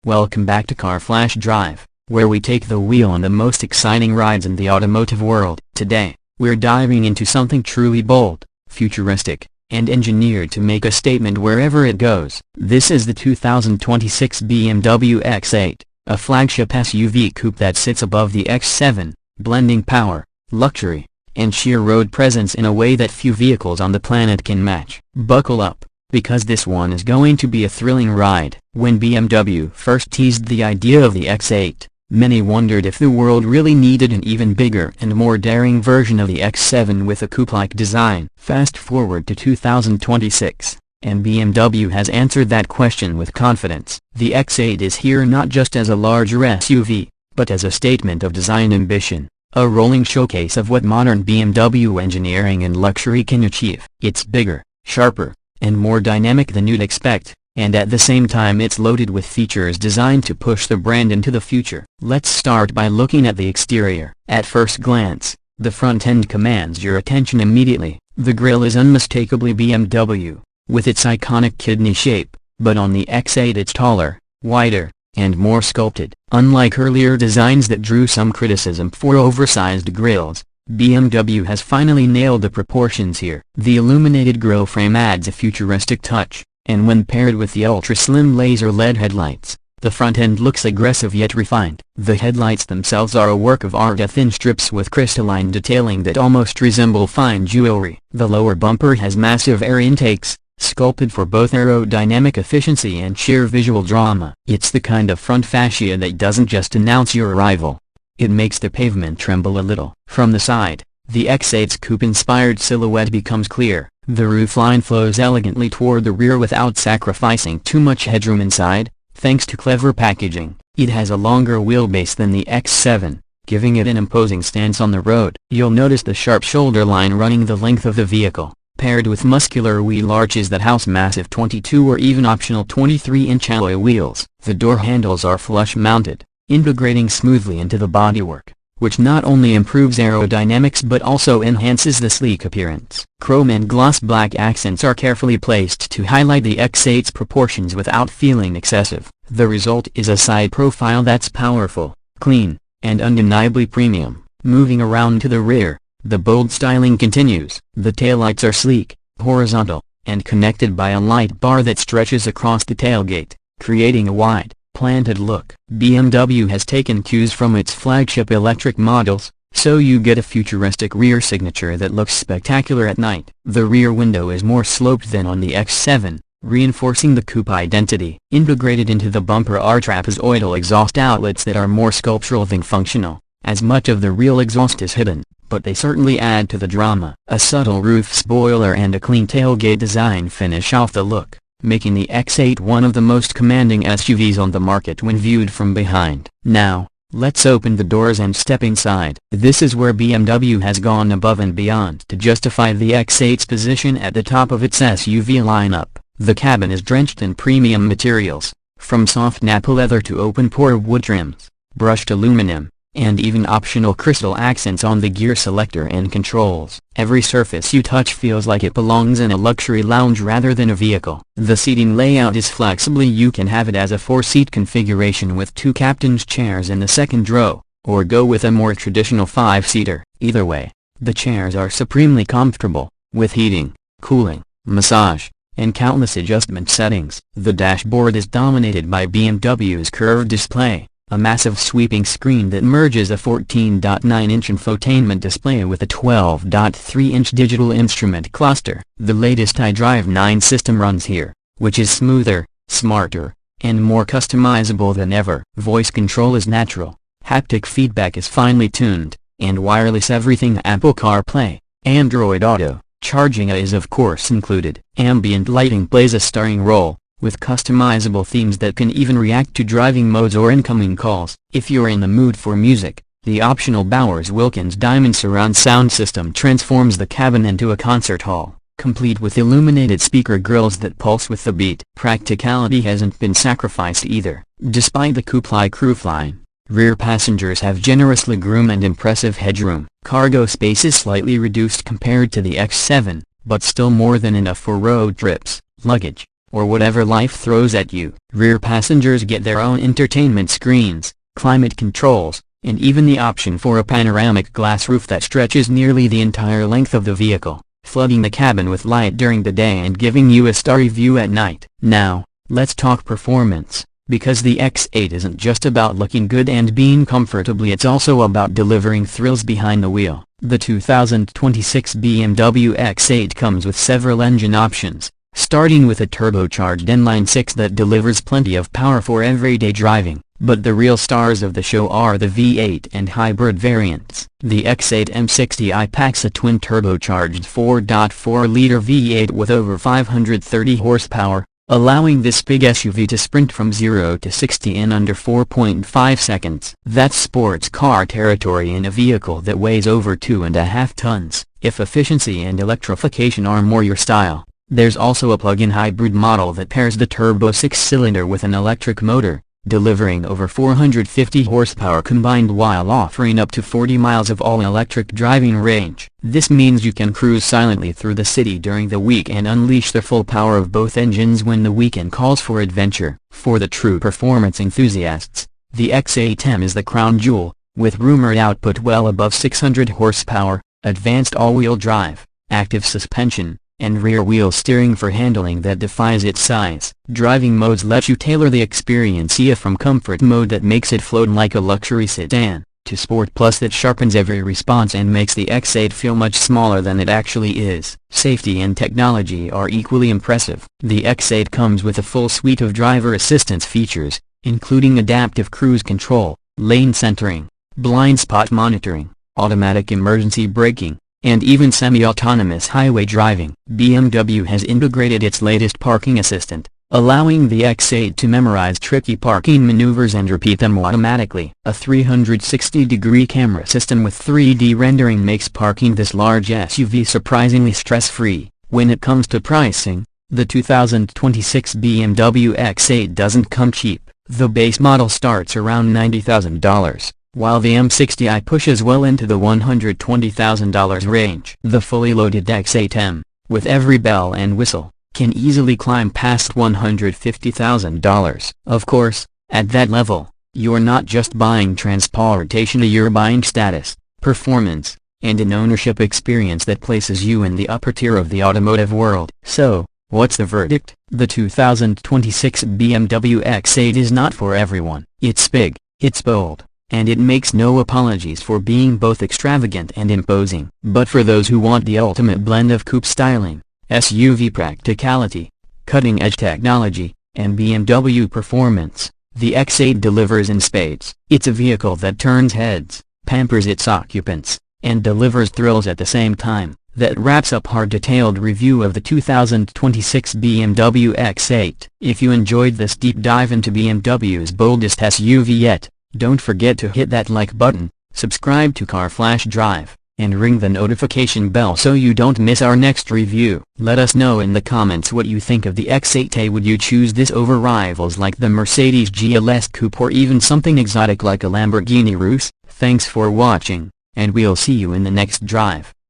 Welcome back to Car Flash Drive, where we take the wheel on the most exciting rides in the automotive world. Today, we're diving into something truly bold, futuristic, and engineered to make a statement wherever it goes. This is the 2026 BMW X8, a flagship SUV coupe that sits above the X7, blending power, luxury, and sheer road presence in a way that few vehicles on the planet can match. Buckle up, because this one is going to be a thrilling ride. When BMW first teased the idea of the X8, many wondered if the world really needed an even bigger and more daring version of the X7 with a coupe-like design. Fast forward to 2026, and BMW has answered that question with confidence. The X8 is here not just as a larger SUV, but as a statement of design ambition, a rolling showcase of what modern BMW engineering and luxury can achieve. It's bigger, sharper, and more dynamic than you'd expect, and at the same time it's loaded with features designed to push the brand into the future. Let's start by looking at the exterior. At first glance, the front end commands your attention immediately. The grille is unmistakably BMW, with its iconic kidney shape, but on the X8 it's taller, wider, and more sculpted. Unlike earlier designs that drew some criticism for oversized grilles, BMW has finally nailed the proportions here. The illuminated grille frame adds a futuristic touch, and when paired with the ultra-slim laser LED headlights, the front end looks aggressive yet refined. The headlights themselves are a work of art, thin strips with crystalline detailing that almost resemble fine jewelry. The lower bumper has massive air intakes, sculpted for both aerodynamic efficiency and sheer visual drama. It's the kind of front fascia that doesn't just announce your arrival, it makes the pavement tremble a little. From the side, the X8's coupe-inspired silhouette becomes clear. The roofline flows elegantly toward the rear without sacrificing too much headroom inside, thanks to clever packaging. It has a longer wheelbase than the X7, giving it an imposing stance on the road. You'll notice the sharp shoulder line running the length of the vehicle, paired with muscular wheel arches that house massive 22 or even optional 23-inch alloy wheels. The door handles are flush-mounted, integrating smoothly into the bodywork, which not only improves aerodynamics but also enhances the sleek appearance. Chrome and gloss black accents are carefully placed to highlight the X8's proportions without feeling excessive. The result is a side profile that's powerful, clean, and undeniably premium. Moving around to the rear, the bold styling continues. The taillights are sleek, horizontal, and connected by a light bar that stretches across the tailgate, creating a wide, planted look. BMW has taken cues from its flagship electric models, so you get a futuristic rear signature that looks spectacular at night. The rear window is more sloped than on the X7, reinforcing the coupe identity. Integrated into the bumper are trapezoidal exhaust outlets that are more sculptural than functional, as much of the real exhaust is hidden, but they certainly add to the drama. A subtle roof spoiler and a clean tailgate design finish off the look, making the X8 one of the most commanding SUVs on the market when viewed from behind. Now, let's open the doors and step inside. This is where BMW has gone above and beyond to justify the X8's position at the top of its SUV lineup. The cabin is drenched in premium materials, from soft nappa leather to open-pore wood trims, brushed aluminum, and even optional crystal accents on the gear selector and controls. Every surface you touch feels like it belongs in a luxury lounge rather than a vehicle. The seating layout is flexible. You can have it as a 4-seat configuration with 2 captain's chairs in the second row, or go with a more traditional 5-seater. Either way, the chairs are supremely comfortable, with heating, cooling, massage, and countless adjustment settings. The dashboard is dominated by BMW's curved display, a massive sweeping screen that merges a 14.9-inch infotainment display with a 12.3-inch digital instrument cluster. The latest iDrive 9 system runs here, which is smoother, smarter, and more customizable than ever. Voice control is natural, haptic feedback is finely tuned, and wireless everything: Apple CarPlay, Android Auto, charging is of course included. Ambient lighting plays a starring role, with customizable themes that can even react to driving modes or incoming calls. If you're in the mood for music, the optional Bowers Wilkins Diamond surround sound system transforms the cabin into a concert hall, complete with illuminated speaker grilles that pulse with the beat. Practicality hasn't been sacrificed either. Despite the coupe-like roofline, rear passengers have generous legroom and impressive headroom. Cargo space is slightly reduced compared to the X7, but still more than enough for road trips, luggage, or whatever life throws at you. Rear passengers get their own entertainment screens, climate controls, and even the option for a panoramic glass roof that stretches nearly the entire length of the vehicle, flooding the cabin with light during the day and giving you a starry view at night. Now, let's talk performance, because the X8 isn't just about looking good and being comfortably, it's also about delivering thrills behind the wheel. The 2026 BMW X8 comes with several engine options, starting with a turbocharged inline-six that delivers plenty of power for everyday driving. But the real stars of the show are the V8 and hybrid variants. The X8 M60i packs a twin turbocharged 4.4-liter V8 with over 530 horsepower, allowing this big SUV to sprint from 0 to 60 in under 4.5 seconds. That's sports car territory in a vehicle that weighs over 2.5 tons. If efficiency and electrification are more your style, there's also a plug-in hybrid model that pairs the turbo 6-cylinder with an electric motor, delivering over 450 horsepower combined while offering up to 40 miles of all-electric driving range. This means you can cruise silently through the city during the week and unleash the full power of both engines when the weekend calls for adventure. For the true performance enthusiasts, the X8M is the crown jewel, with rumored output well above 600 horsepower, advanced all-wheel drive, active suspension, and rear-wheel steering for handling that defies its size. Driving modes let you tailor the experience, from comfort mode that makes it float like a luxury sedan, to Sport Plus that sharpens every response and makes the X8 feel much smaller than it actually is. Safety and technology are equally impressive. The X8 comes with a full suite of driver assistance features, including adaptive cruise control, lane centering, blind spot monitoring, automatic emergency braking, and even semi-autonomous highway driving. BMW has integrated its latest parking assistant, allowing the X8 to memorize tricky parking maneuvers and repeat them automatically. A 360-degree camera system with 3D rendering makes parking this large SUV surprisingly stress-free. When it comes to pricing, the 2026 BMW X8 doesn't come cheap. The base model starts around $90,000. While the M60i pushes well into the $120,000 range. The fully loaded X8M, with every bell and whistle, can easily climb past $150,000. Of course, at that level, you're not just buying transportation, you're buying status, performance, and an ownership experience that places you in the upper tier of the automotive world. So, what's the verdict? The 2026 BMW X8 is not for everyone. It's big, it's bold, and it makes no apologies for being both extravagant and imposing. But for those who want the ultimate blend of coupe styling, SUV practicality, cutting-edge technology, and BMW performance, the X8 delivers in spades. It's a vehicle that turns heads, pampers its occupants, and delivers thrills at the same time. That wraps up our detailed review of the 2026 BMW X8. If you enjoyed this deep dive into BMW's boldest SUV yet, don't forget to hit that like button, subscribe to Car Flash Drive, and ring the notification bell so you don't miss our next review. Let us know in the comments what you think of the X8. Would you choose this over rivals like the Mercedes GLS Coupe or even something exotic like a Lamborghini Urus? Thanks for watching, and we'll see you in the next drive.